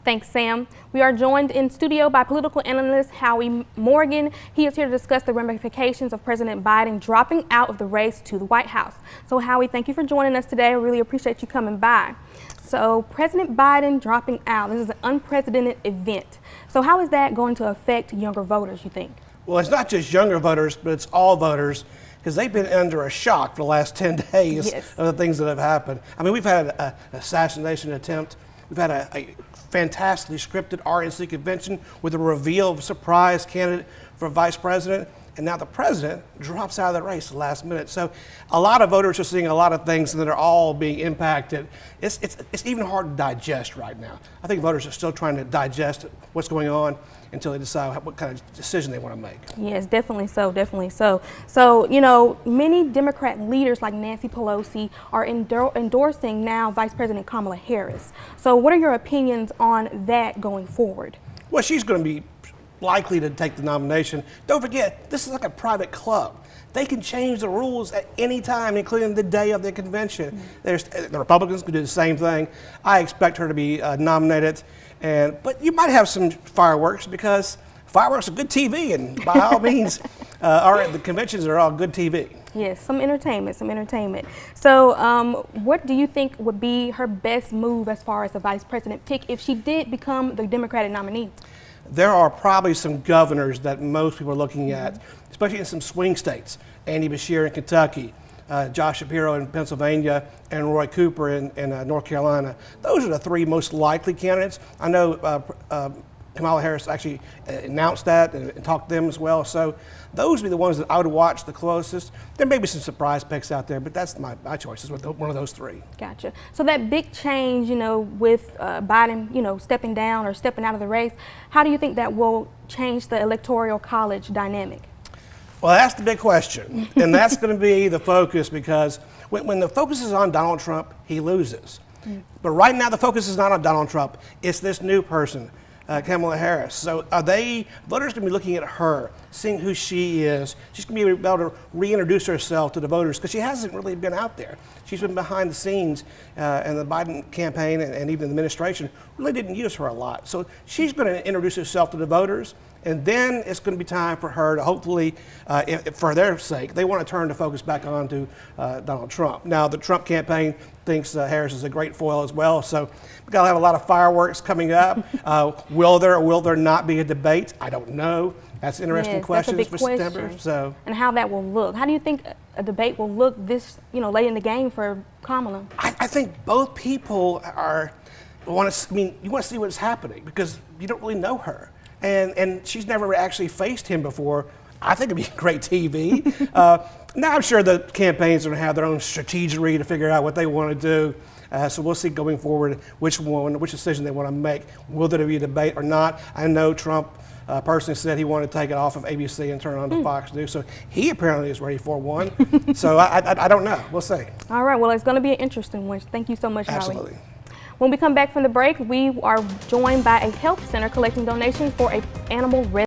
Thanks, Sam. We are joined in studio by political analyst Howie Morgan. He is here to discuss the ramifications of President Biden dropping out of the race to the White House. So, Howie, thank you for joining us today. I really appreciate you coming by. So, President Biden dropping out, this is an unprecedented event. So how is that going to affect younger voters, you think? Well, it's not just younger voters, but it's all voters, because they've been under a shock for the last 10 days of the things that have happened. I mean, we've had an assassination attempt. We've had a fantastically scripted RNC convention with a reveal of a surprise candidate for vice president. And now the president drops out of the race at the last minute. So a lot of voters are seeing a lot of things that are all being impacted. It's even hard to digest right now. I think voters are still trying to digest what's going on until they decide what kind of decision they want to make. Yes, definitely so, definitely so. So, you know, many Democrat leaders like Nancy Pelosi are endorsing now Vice President Kamala Harris. So what are your opinions on that going forward? Well, she's going to be likely to take the nomination. Don't forget, this is like a private club. They can change the rules at any time, including the day of the convention. The Republicans can do the same thing. I expect her to be nominated, but you might have some fireworks, because fireworks are good TV, and by all means, the conventions are all good TV. Yes, some entertainment, some entertainment. So what do you think would be her best move as far as the vice president pick if she did become the Democratic nominee? There are probably some governors that most people are looking at, especially in some swing states. Andy Beshear in Kentucky, Josh Shapiro in Pennsylvania, and Roy Cooper in North Carolina. Those are the three most likely candidates. I know Kamala Harris actually announced that and talked to them as well. So those would be the ones that I would watch the closest. There may be some surprise picks out there, but that's my choice is one of those three. Gotcha. So that big change, you know, with Biden, you know, stepping down or stepping out of the race, how do you think that will change the electoral college dynamic? Well, that's the big question, and that's going to be the focus, because when the focus is on Donald Trump, he loses. But right now the focus is not on Donald Trump, it's this new person, Kamala Harris. So voters going to be looking at her, seeing who she is. She's going to be able to reintroduce herself to the voters, because she hasn't really been out there. She's been behind the scenes, and the Biden campaign and even the administration really didn't use her a lot. So she's going to introduce herself to the voters, and then it's going to be time for her to hopefully, for their sake, they want to turn the focus back on to Donald Trump. Now, the Trump campaign thinks Harris is a great foil as well, so we've got to have a lot of fireworks coming up. Will there or will there not be a debate? I don't know. That's an interesting question for September. So, and how that will look. How do you think a debate will look this, you know, late in the game for Kamala? I think both people you want to see what's happening, because you don't really know her. And she's never actually faced him before. I think it'd be great TV. Now I'm sure the campaigns are going to have their own strategery to figure out what they want to do. So we'll see going forward which decision they want to make. Will there be a debate or not? I know Trump personally said he wanted to take it off of ABC and turn it on to Fox News. So he apparently is ready for one. So I don't know. We'll see. All right. Well, it's going to be an interesting one. Thank you so much, Howie. Absolutely. When we come back from the break, we are joined by a health center collecting donations for an animal rescue.